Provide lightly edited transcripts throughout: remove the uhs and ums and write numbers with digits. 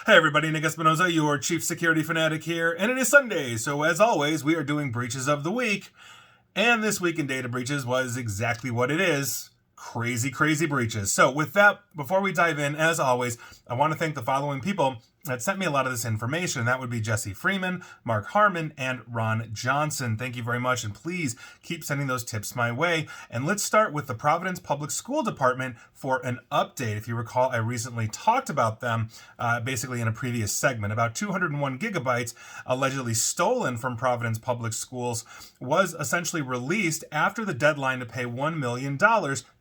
Hey everybody, Nick Espinoza, your chief security fanatic here, and it is Sunday, so as always, we are doing breaches of the week, and this week in data breaches was exactly what it is. Crazy, crazy breaches. So with that, before we dive in, as always, I want to thank the following people that sent me a lot of this information. That would be Jesse Freeman, Mark Harmon, and Ron Johnson. Thank you very much, and please keep sending those tips my way. And let's start with the Providence Public School Department for an update. If you recall, I recently talked about them basically in a previous segment. About 201 gigabytes allegedly stolen from Providence Public Schools was essentially released after the deadline to pay $1 million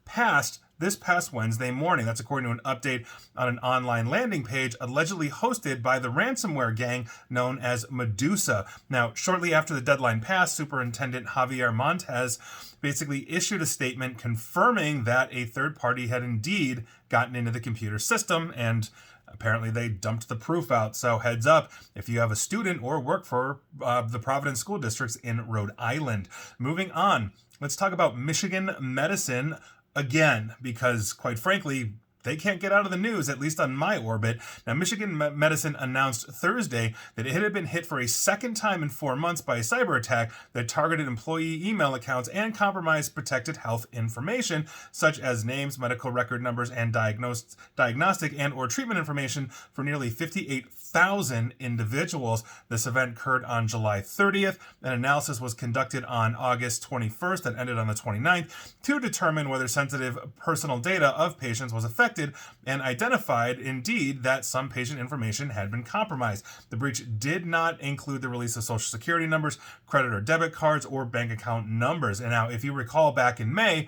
passed this past Wednesday morning. That's according to an update on an online landing page allegedly hosted by the ransomware gang known as Medusa. Now, shortly after the deadline passed, Superintendent Javier Montes basically issued a statement confirming that a third party had indeed gotten into the computer system, and apparently they dumped the proof out. So heads up if you have a student or work for the Providence School Districts in Rhode Island. Moving on, let's talk about Michigan Medicine again, because quite frankly, they can't get out of the news, at least on my orbit. Now, Michigan Medicine announced Thursday that it had been hit for a second time in 4 months by a cyber attack that targeted employee email accounts and compromised protected health information, such as names, medical record numbers, and diagnostic and or treatment information for nearly 58,000 individuals. This event occurred on July 30th. An analysis was conducted on August 21st that ended on the 29th to determine whether sensitive personal data of patients was affected, and identified indeed that some patient information had been compromised. The breach did not include the release of social security numbers, credit or debit cards, or bank account numbers. And now, if you recall back in May,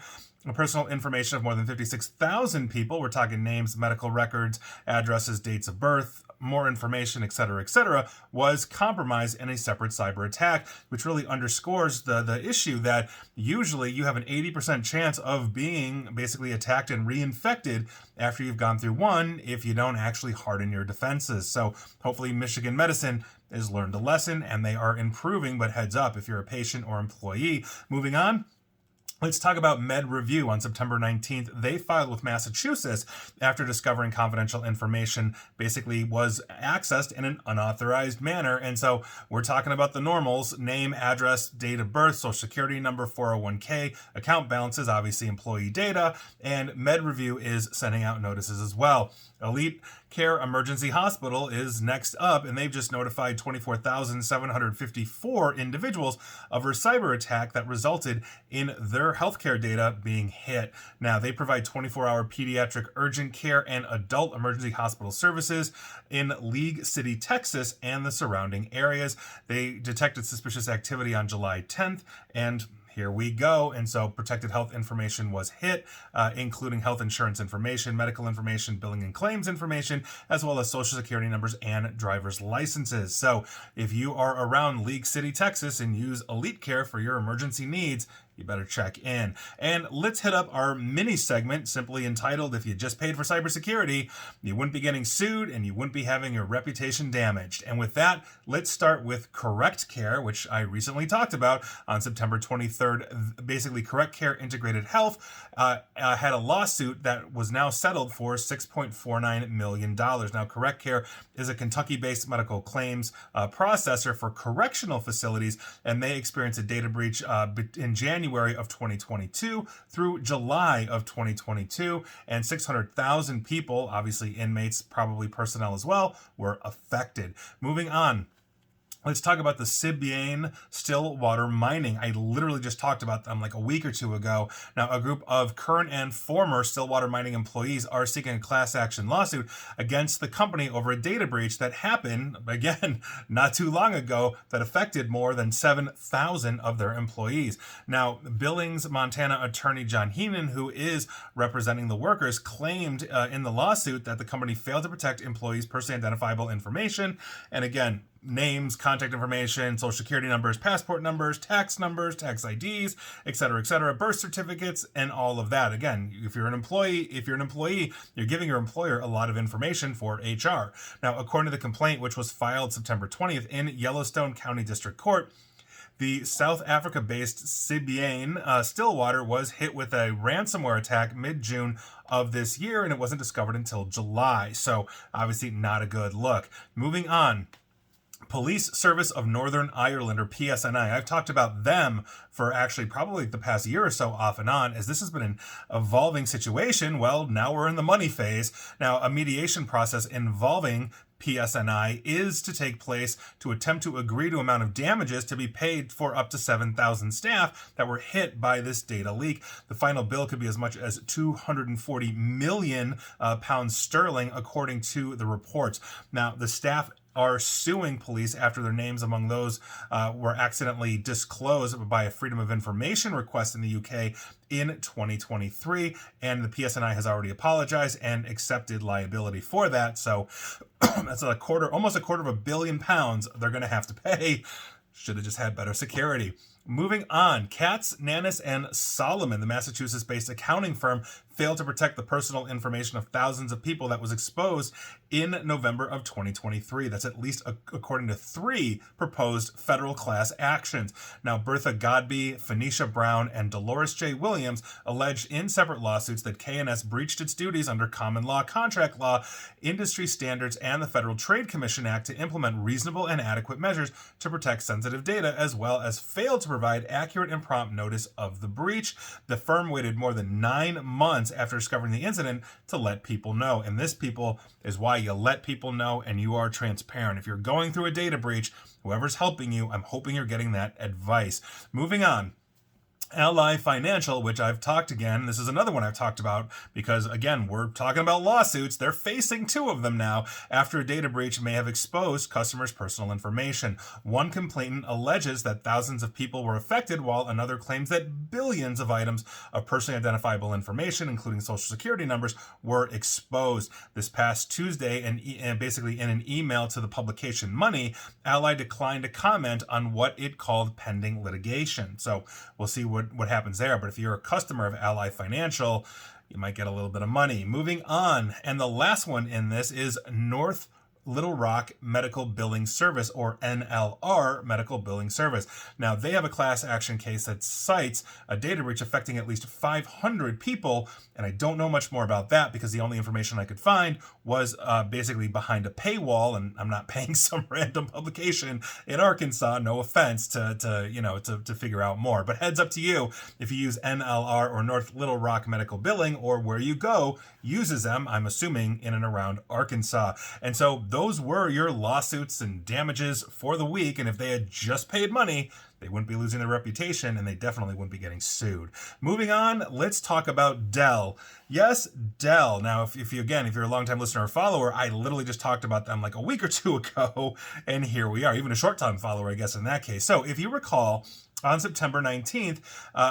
personal information of more than 56,000 people, we're talking names, medical records, addresses, dates of birth, more information, etc., was compromised in a separate cyber attack, which really underscores the issue that usually you have an 80% chance of being basically attacked and reinfected after you've gone through one if you don't actually harden your defenses. So hopefully Michigan Medicine has learned a lesson and they are improving, but heads up if you're a patient or employee. Moving on, let's talk about Med Review. On September 19th, they filed with Massachusetts after discovering confidential information basically was accessed in an unauthorized manner. And so we're talking about the normals: name, address, date of birth, social security number, 401k, account balances, obviously employee data, and Med Review is sending out notices as well. Elite Care Emergency Hospital is next up, and they've just notified 24,754 individuals of a cyber attack that resulted in their healthcare data being hit. Now, they provide 24-hour pediatric urgent care and adult emergency hospital services in League City, Texas, and the surrounding areas. They detected suspicious activity on July 10th, and here we go. And so protected health information was hit, including health insurance information, medical information, billing and claims information, as well as social security numbers and driver's licenses. So if you are around League City, Texas, and use Elite Care for your emergency needs, you better check in. And let's hit up our mini segment simply entitled, If You Just Paid for Cybersecurity, You Wouldn't Be Getting Sued and You Wouldn't Be Having Your Reputation Damaged. And with that, let's start with Correct Care, which I recently talked about on September 23rd. Basically, Correct Care Integrated Health had a lawsuit that was now settled for $6.49 million. Now, Correct Care is a Kentucky-based medical claims processor for correctional facilities, and they experienced a data breach in January of 2022 through July of 2022, and 600,000 people, obviously inmates, probably personnel as well, were affected. Moving on, let's talk about the Sibiane Stillwater Mining. I literally just talked about them like a week or two ago. Now, a group of current and former Stillwater Mining employees are seeking a class action lawsuit against the company over a data breach that happened, again, not too long ago, that affected more than 7,000 of their employees. Now, Billings, Montana attorney John Heenan, who is representing the workers, claimed in the lawsuit that the company failed to protect employees' personally identifiable information. And again, names, contact information, social security numbers, passport numbers, tax IDs, etc., birth certificates, and all of that. Again, if you're an employee, you're giving your employer a lot of information for HR. Now, according to the complaint, which was filed September 20th in Yellowstone County District Court, The South Africa-based CBN Stillwater was hit with a ransomware attack mid-June of this year, and it wasn't discovered until July. So obviously not a good look. Moving on. Police Service of Northern Ireland, or PSNI. I've talked about them for actually probably the past year or so off and on, as this has been an evolving situation. Well, now we're in the money phase. Now, a mediation process involving PSNI is to take place to attempt to agree to amount of damages to be paid for up to 7,000 staff that were hit by this data leak. The final bill could be as much as 240 million pounds sterling, according to the reports. Now, the staff are suing police after their names among those were accidentally disclosed by a Freedom of Information request in the UK in 2023, and the PSNI has already apologized and accepted liability for that. So that's almost a quarter of £1 billion they're going to have to pay. Should have just had better security. Moving on, Katz, Nannis, and Solomon, the Massachusetts-based accounting firm, failed to protect the personal information of thousands of people that was exposed in November of 2023. That's at least according to 3 proposed federal class actions. Now, Bertha Godbey, Phoenicia Brown, and Dolores J. Williams alleged in separate lawsuits that K&S breached its duties under common law, contract law, industry standards, and the Federal Trade Commission Act to implement reasonable and adequate measures to protect sensitive data, as well as failed to provide accurate and prompt notice of the breach. The firm waited more than 9 months after discovering the incident to let people know. And this, people, is why you let people know and you are transparent. If you're going through a data breach, whoever's helping you, I'm hoping you're getting that advice. Moving on. Ally Financial, which I've talked again, this is another one I've talked about because, again, we're talking about lawsuits. They're facing 2 of them now after a data breach may have exposed customers' personal information. One complainant alleges that thousands of people were affected, while another claims that billions of items of personally identifiable information, including social security numbers, were exposed. This past Tuesday, and basically in an email to the publication Money, Ally declined to comment on what it called pending litigation. So we'll see what happens there. But if you're a customer of Ally Financial, you might get a little bit of money. Moving on. And the last one in this is North Little Rock Medical Billing Service, or NLR Medical Billing Service. Now, they have a class action case that cites a data breach affecting at least 500 people, and I don't know much more about that because the only information I could find was basically behind a paywall, and I'm not paying some random publication in Arkansas, no offense, to figure out more. But heads up to you, if you use NLR or North Little Rock Medical Billing, or where you go uses them, I'm assuming in and around Arkansas. And so those were your lawsuits and damages for the week, and if they had just paid money, they wouldn't be losing their reputation, and they definitely wouldn't be getting sued. Moving on, let's talk about Dell. Yes, Dell. Now, if you're a longtime listener or follower, I literally just talked about them like a week or 2 ago, and here we are. Even a short-time follower, I guess, in that case. So if you recall, on September 19th,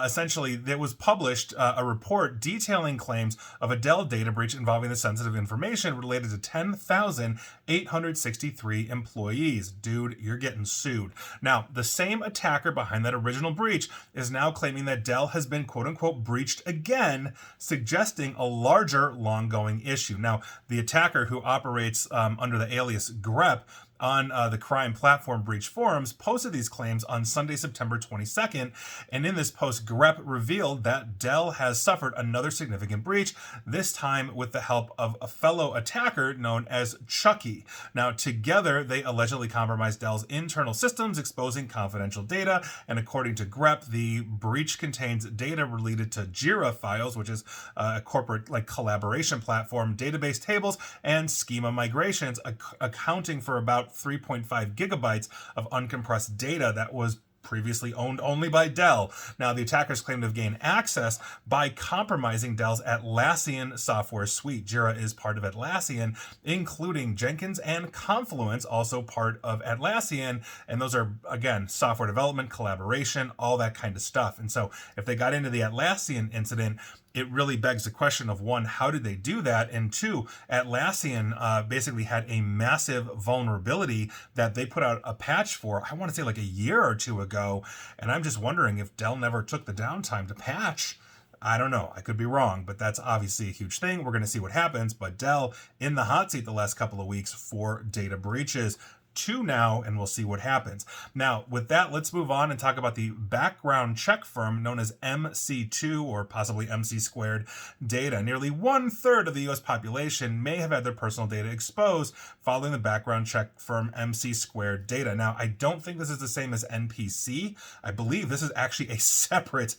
essentially, there was published a report detailing claims of a Dell data breach involving the sensitive information related to 10,863 employees. Dude, you're getting sued. Now, the same attacker behind that original breach is now claiming that Dell has been, quote-unquote, breached again, suggesting a larger, long-going issue. Now, the attacker, who operates under the alias grep, on the crime platform breach forums, posted these claims on Sunday, September 22nd, and in this post, grep revealed that Dell has suffered another significant breach, this time with the help of a fellow attacker known as Chucky. Now, together, they allegedly compromised Dell's internal systems, exposing confidential data, and according to grep, the breach contains data related to Jira files, which is a corporate collaboration platform, database tables, and schema migrations, accounting for about 3.5 gigabytes of uncompressed data that was previously owned only by Dell. Now, the attackers claim to have gained access by compromising Dell's Atlassian software suite. Jira is part of Atlassian, including Jenkins and Confluence, also part of Atlassian. And those are, again, software development, collaboration, all that kind of stuff. And so if they got into the Atlassian incident, it really begs the question of, 1, how did they do that? And 2, Atlassian basically had a massive vulnerability that they put out a patch for, I want to say like a year or 2 ago. And I'm just wondering if Dell never took the downtime to patch. I don't know. I could be wrong, but that's obviously a huge thing. We're going to see what happens. But Dell in the hot seat the last couple of weeks for data breaches. 2 now, and we'll see what happens. Now, with that, let's move on and talk about the background check firm known as MC2 or possibly MC squared data. Nearly 1/3 of the U.S. population may have had their personal data exposed following the background check firm MC squared data. Now, I don't think this is the same as NPC. I believe this is actually a separate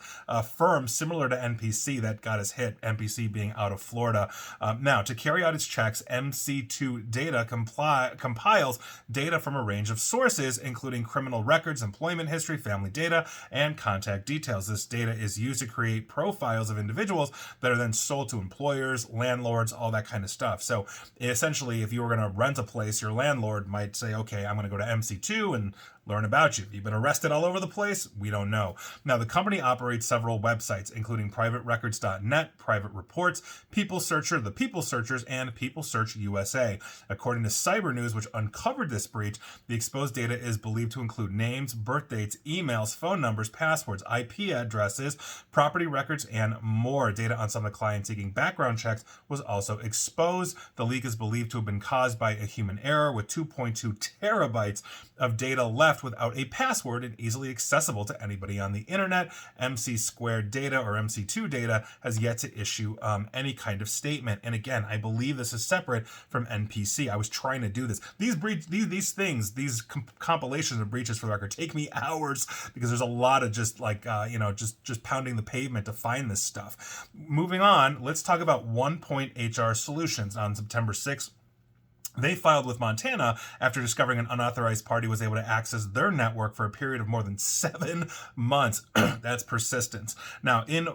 firm similar to NPC that got us hit, NPC being out of Florida. Now, to carry out its checks, MC2 data compiles data from a range of sources, including criminal records, employment history, family data, and contact details. This data is used to create profiles of individuals that are then sold to employers, landlords, all that kind of stuff. So essentially, if you were going to rent a place, your landlord might say, okay, I'm going to go to MC2 and learn about you. You've been arrested all over the place? We don't know. Now, the company operates several websites, including privaterecords.net, Private Reports, People Searcher, The People Searchers, and People Search USA. According to Cyber News, which uncovered this breach, the exposed data is believed to include names, birth dates, emails, phone numbers, passwords, IP addresses, property records, and more. Data on some of the clients seeking background checks was also exposed. The leak is believed to have been caused by a human error, with 2.2 terabytes of data left without a password and easily accessible to anybody on the internet. MC squared data or MC2 data has yet to issue any kind of statement. And again, I believe this is separate from NPC. I was trying to do this. These compilations of breaches, for the record, take me hours because there's a lot of just pounding the pavement to find this stuff. Moving on, let's talk about OnePoint HR Solutions. On September 6th, they filed with Montana after discovering an unauthorized party was able to access their network for a period of more than 7 months. That's persistence. Now, in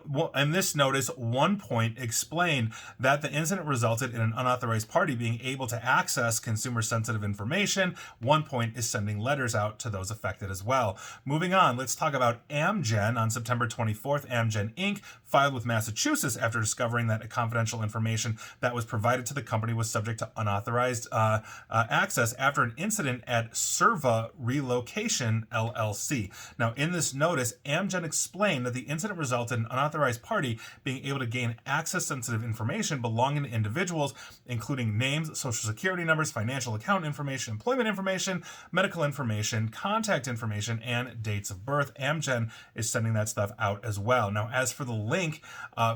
this notice, OnePoint explained that the incident resulted in an unauthorized party being able to access consumer-sensitive information. OnePoint is sending letters out to those affected as well. Moving on, let's talk about Amgen. On September 24th, Amgen Inc. filed with Massachusetts after discovering that confidential information that was provided to the company was subject to unauthorized access after an incident at Serva Relocation LLC. Now, in this notice, Amgen explained that the incident resulted in an unauthorized party being able to gain access sensitive information belonging to individuals, including names, social security numbers, financial account information, employment information, medical information, contact information, and dates of birth. Amgen is sending that stuff out as well. Now, as for the link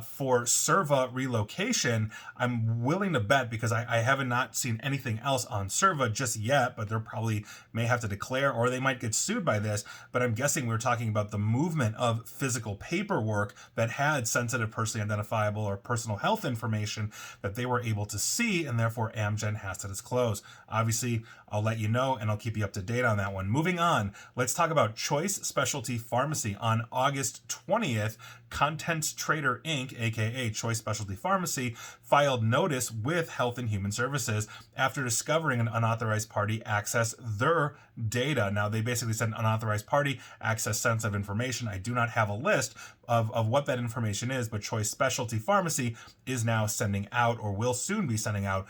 for Serva Relocation, I'm willing to bet, because I haven't not seen anything else on Serva just yet, but they're probably may have to declare, or they might get sued by this, but I'm guessing we're talking about the movement of physical paperwork that had sensitive, personally identifiable or personal health information that they were able to see, and therefore Amgen has to disclose. Obviously, I'll let you know and I'll keep you up to date on that one. Moving on, let's talk about Choice Specialty Pharmacy. On August 20th, Contents Trader Inc., aka Choice Specialty Pharmacy, filed notice with Health and Human Services after discovering an unauthorized party access their data. Now, they basically said an unauthorized party access sensitive information. I do not have a list of what that information is, but Choice Specialty Pharmacy is now sending out, or will soon be sending out,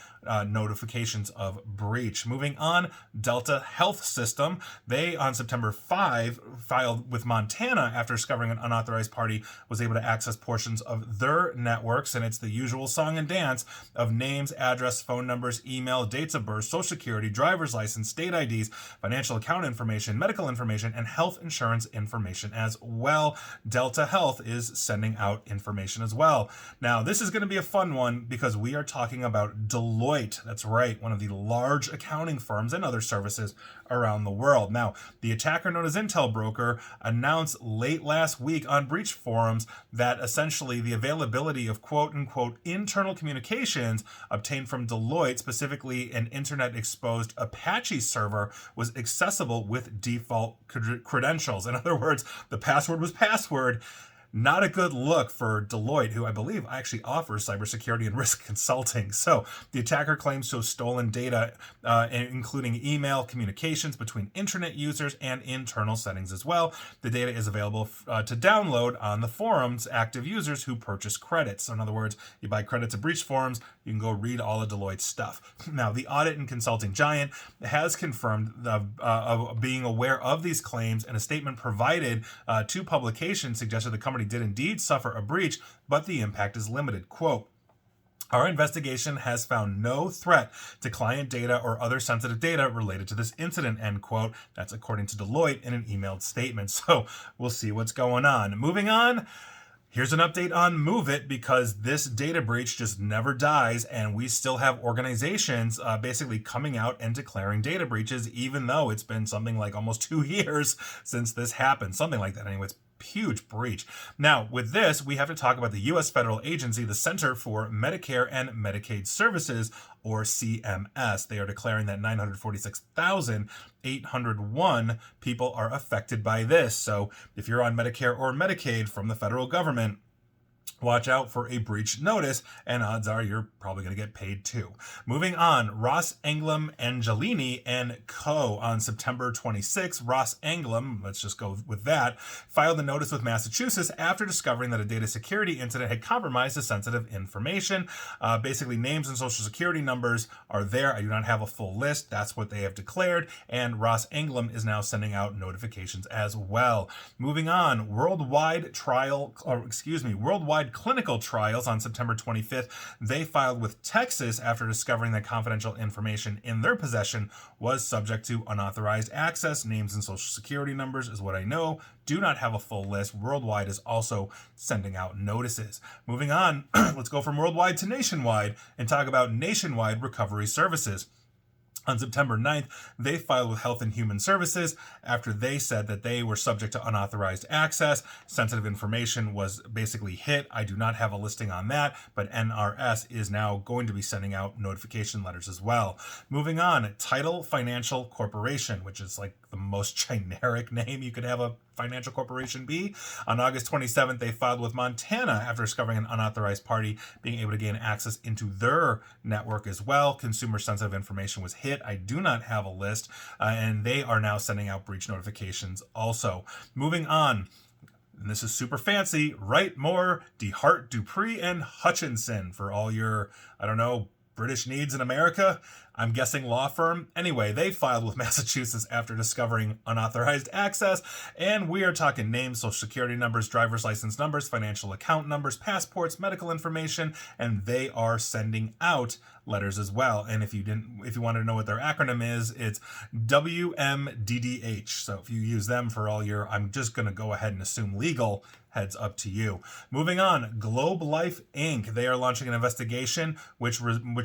notifications of breach. Moving on, Delta Health System. They, on September 5, filed with Montana after discovering an unauthorized party was able to access portions of their networks, and it's the usual song and dance of names, address, phone numbers, email, dates of birth, social security, driver's license, state IDs, financial account information, medical information, and health insurance information as well. Delta Health is sending out information as well. Now, this is going to be a fun one because we are talking about Deloitte. That's right, one of the large accounting firms and other services around the world. Now, the attacker known as Intel Broker announced late last week on breach forums that essentially the availability of quote-unquote internal communications obtained from Deloitte, specifically an internet-exposed Apache server, was accessible with default credentials. In other words, the password was password. Not a good look for Deloitte, who I believe actually offers cybersecurity and risk consulting. So the attacker claims to have stolen data, including email communications between internet users and internal settings as well. The data is available to download on the forum's active users who purchase credits. So in other words, you buy credits at breach forums, you can go read all of Deloitte's stuff. Now, the audit and consulting giant has confirmed of being aware of these claims, and a statement provided to publications suggested the company did indeed suffer a breach, but the impact is limited. Quote, Our investigation has found no threat to client data or other sensitive data related to this incident, end quote. That's according to Deloitte in an emailed statement. So we'll see what's going on. Moving on. Here's an update on Move It, because this data breach just never dies, and we still have organizations basically coming out and declaring data breaches, even though it's been something like almost 2 years since this happened. Something like that. Anyway, it's huge breach. Now, with this, we have to talk about the U.S. federal agency, the Center for Medicare and Medicaid Services, or CMS. They are declaring that 946,801 people are affected by this. So if you're on Medicare or Medicaid from the federal government, watch out for a breach notice, and odds are you're probably going to get paid too. Moving on, Ross Anglum Angelini and Co. On September 26, Ross Anglum, let's just go with that, filed a notice with Massachusetts after discovering that a data security incident had compromised the sensitive information. Basically, names and social security numbers are there. I do not have a full list. That's what they have declared, and Ross Anglum is now sending out notifications as well. Moving on, worldwide clinical trials on September 25th, they filed with Texas after discovering that confidential information in their possession was subject to unauthorized access. Names and social security numbers is what I know. Do not have a full list. Worldwide is also sending out notices. Moving on, let's go from worldwide to nationwide and talk about nationwide recovery services. On September 9th, they filed with Health and Human Services after they said that they were subject to unauthorized access. Sensitive information was basically hit. I do not have a listing on that, but NRS is now going to be sending out notification letters as well. Moving on, Title Financial Corporation, which is like the most generic name you could have a financial corporation be. On August 27th, they filed with Montana after discovering an unauthorized party being able to gain access into their network as well. Consumer sensitive information was hit. I do not have a list, and they are now sending out breach notifications also. Moving on, and this is super fancy, Wright, Moore, DeHart, Dupree, and Hutchinson for all your, British needs in America. I'm guessing law firm. Anyway, they filed with Massachusetts after discovering unauthorized access, and we are talking names, social security numbers, driver's license numbers, financial account numbers, passports, medical information, and they are sending out letters as well. And if you wanted to know what their acronym is, it's WMDDH. So if you use them for all your, I'm just going to go ahead and assume legal, heads up to you. Moving on, Globe Life Inc. They are launching an investigation which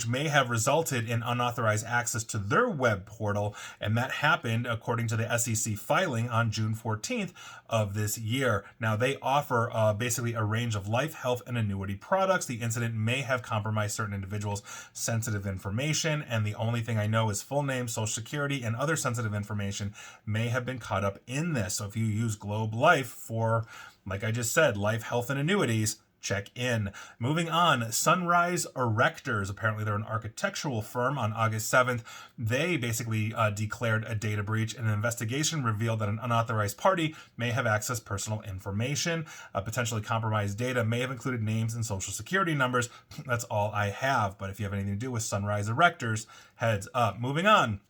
may have resulted in unauthorized access to their web portal, and that happened according to the SEC filing on June 14th of this year. Now, they offer basically a range of life, health, and annuity products. The incident may have compromised certain individuals' sensitive information, and the only thing I know is full name, social security, and other sensitive information may have been caught up in this. So if you use Globe Life for, like I just said, life, health, and annuities, check in. Moving on, Sunrise Erectors, apparently they're an architectural firm. On August 7th, they basically declared a data breach, and an investigation revealed that an unauthorized party may have accessed personal information. Potentially compromised data may have included names and social security numbers. That's all I have, but if you have anything to do with Sunrise Erectors, heads up. Moving on.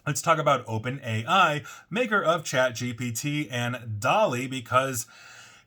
Let's talk about OpenAI, maker of ChatGPT and DALL-E, because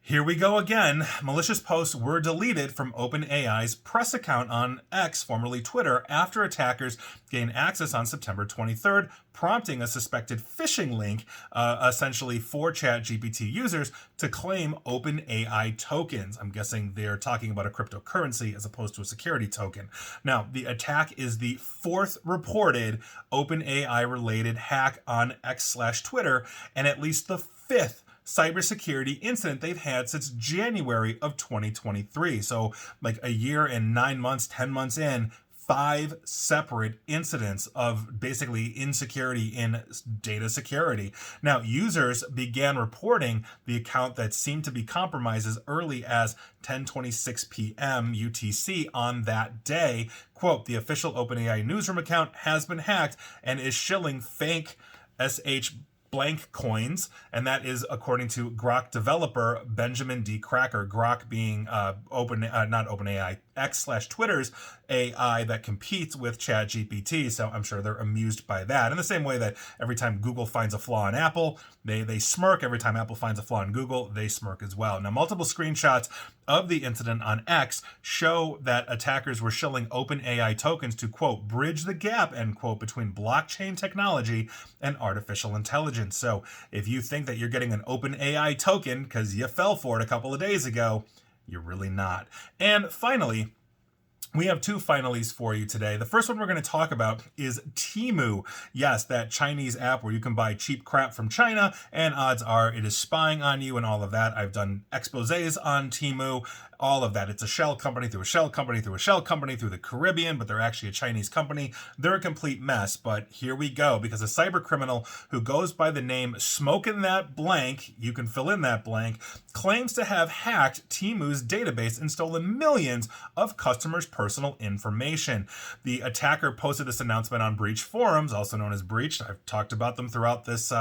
here we go again. Malicious posts were deleted from OpenAI's press account on X, formerly Twitter, after attackers gained access on September 23rd, prompting a suspected phishing link, essentially for ChatGPT users to claim OpenAI tokens. I'm guessing they're talking about a cryptocurrency as opposed to a security token. Now, the attack is the fourth reported OpenAI-related hack on X/Twitter, and at least the fifth cybersecurity incident they've had since January of 2023. So like a year and 9 months, 10 months in, 5 separate incidents of basically insecurity in data security. Now, users began reporting the account that seemed to be compromised as early as 10:26 p.m. UTC on that day. Quote, the official OpenAI newsroom account has been hacked and is shilling fake SH blank coins, and that is according to Grok developer Benjamin D. Cracker. Grok being not OpenAI, X/Twitter's AI that competes with ChatGPT, so I'm sure they're amused by that. In the same way that every time Google finds a flaw in Apple, they smirk. Every time Apple finds a flaw in Google, they smirk as well. Now, multiple screenshots of the incident on X show that attackers were shilling OpenAI tokens to, quote, bridge the gap, end quote, between blockchain technology and artificial intelligence. So if you think that you're getting an OpenAI token because you fell for it a couple of days ago, you're really not. And finally, we have two finalies for you today. The first one we're going to talk about is Temu. Yes, that Chinese app where you can buy cheap crap from China, and odds are it is spying on you and all of that. I've done exposés on Temu, all of that. It's a shell company through a shell company through a shell company through the Caribbean, but they're actually a Chinese company. They're a complete mess, but here we go, because a cyber criminal who goes by the name Smokin' That Blank, you can fill in that blank, claims to have hacked Temu's database and stolen millions of customers' personal information. The attacker posted this announcement on Breach forums, also known as Breached. I've talked about them throughout this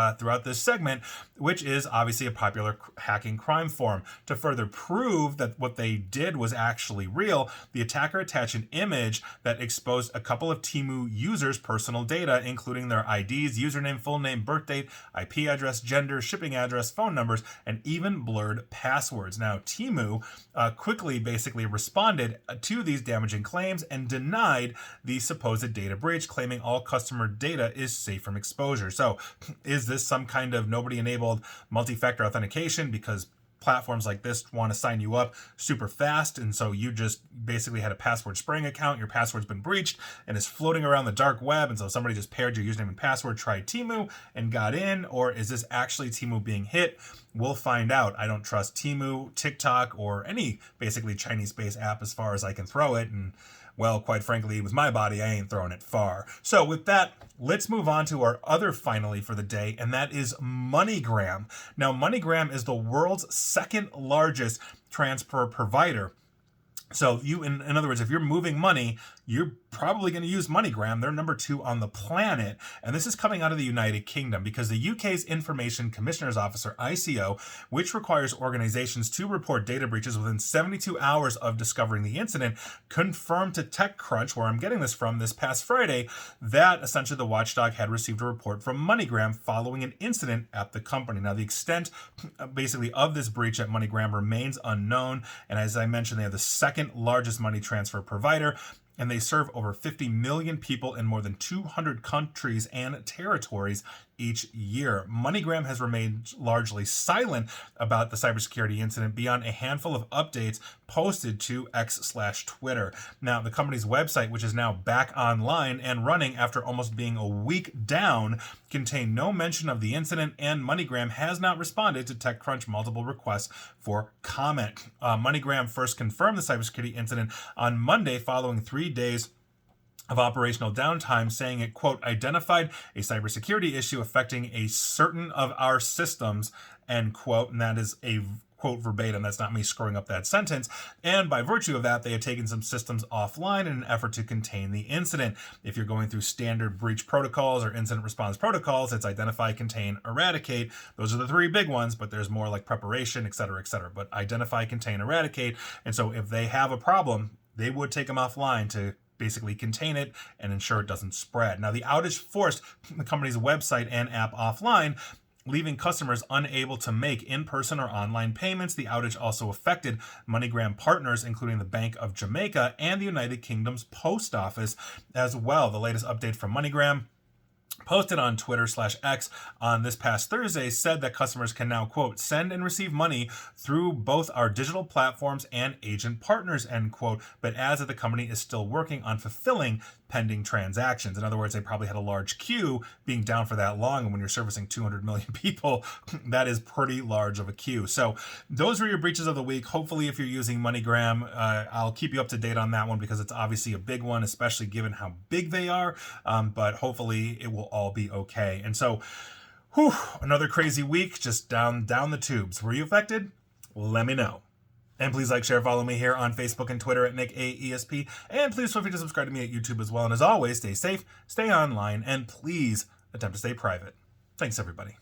segment, which is obviously a popular hacking crime forum. To further prove that what they did was actually real, the attacker attached an image that exposed a couple of Temu users' personal data, including their IDs, username, full name, birth date, IP address, gender, shipping address, phone numbers, and even blurred passwords. Now, Temu quickly basically responded to these damaging claims and denied the supposed data breach, claiming all customer data is safe from exposure. So, is this some kind of nobody-enabled multi-factor authentication because platforms like this want to sign you up super fast, and so you just basically had a password spraying account, your password's been breached and is floating around the dark web, and so somebody just paired your username and password, tried Temu, and got in? Or is this actually Temu being hit? We'll find out. I don't trust Temu, TikTok, or any basically Chinese-based app as far as I can throw it, and well, quite frankly, with my body, I ain't throwing it far. So with that, let's move on to our other finally for the day, and that is MoneyGram. Now, MoneyGram is the world's second largest transfer provider. So in other words, if you're moving money, you're probably going to use MoneyGram. They're number 2 on the planet. And this is coming out of the United Kingdom because the UK's Information Commissioner's Officer, ICO, which requires organizations to report data breaches within 72 hours of discovering the incident, confirmed to TechCrunch, where I'm getting this from, this past Friday, that essentially the watchdog had received a report from MoneyGram following an incident at the company. Now, the extent basically of this breach at MoneyGram remains unknown. And as I mentioned, they are the second largest money transfer provider, and they serve over 50 million people in more than 200 countries and territories each year. MoneyGram has remained largely silent about the cybersecurity incident beyond a handful of updates posted to X/Twitter. Now, the company's website, which is now back online and running after almost being a week down, contained no mention of the incident, and MoneyGram has not responded to TechCrunch multiple requests for comment. MoneyGram first confirmed the cybersecurity incident on Monday following 3 days of operational downtime, saying it, quote, identified a cybersecurity issue affecting a certain of our systems, end quote, and that is a quote verbatim. That's not me screwing up that sentence. And by virtue of that, they had taken some systems offline in an effort to contain the incident. If you're going through standard breach protocols or incident response protocols, it's identify, contain, eradicate. Those are the 3 big ones, but there's more like preparation, et cetera, et cetera. But identify, contain, eradicate. And so if they have a problem, they would take them offline to basically contain it and ensure it doesn't spread. Now, the outage forced the company's website and app offline, leaving customers unable to make in-person or online payments. The outage also affected MoneyGram partners, including the Bank of Jamaica and the United Kingdom's Post Office as well. The latest update from MoneyGram, posted on Twitter/X on this past Thursday, said that customers can now, quote, send and receive money through both our digital platforms and agent partners, end quote, but adds that the company is still working on fulfilling pending transactions. In other words, they probably had a large queue being down for that long, and when you're servicing 200 million people, that is pretty large of a queue. So those were your breaches of the week. Hopefully, if you're using MoneyGram, I'll keep you up to date on that one because it's obviously a big one, especially given how big they are, but hopefully it will all be okay. And so, another crazy week, just down the tubes. Were you affected? Let me know. And please like, share, follow me here on Facebook and Twitter at NickAESP. And please feel free to subscribe to me at YouTube as well. And as always, stay safe, stay online, and please attempt to stay private. Thanks, everybody.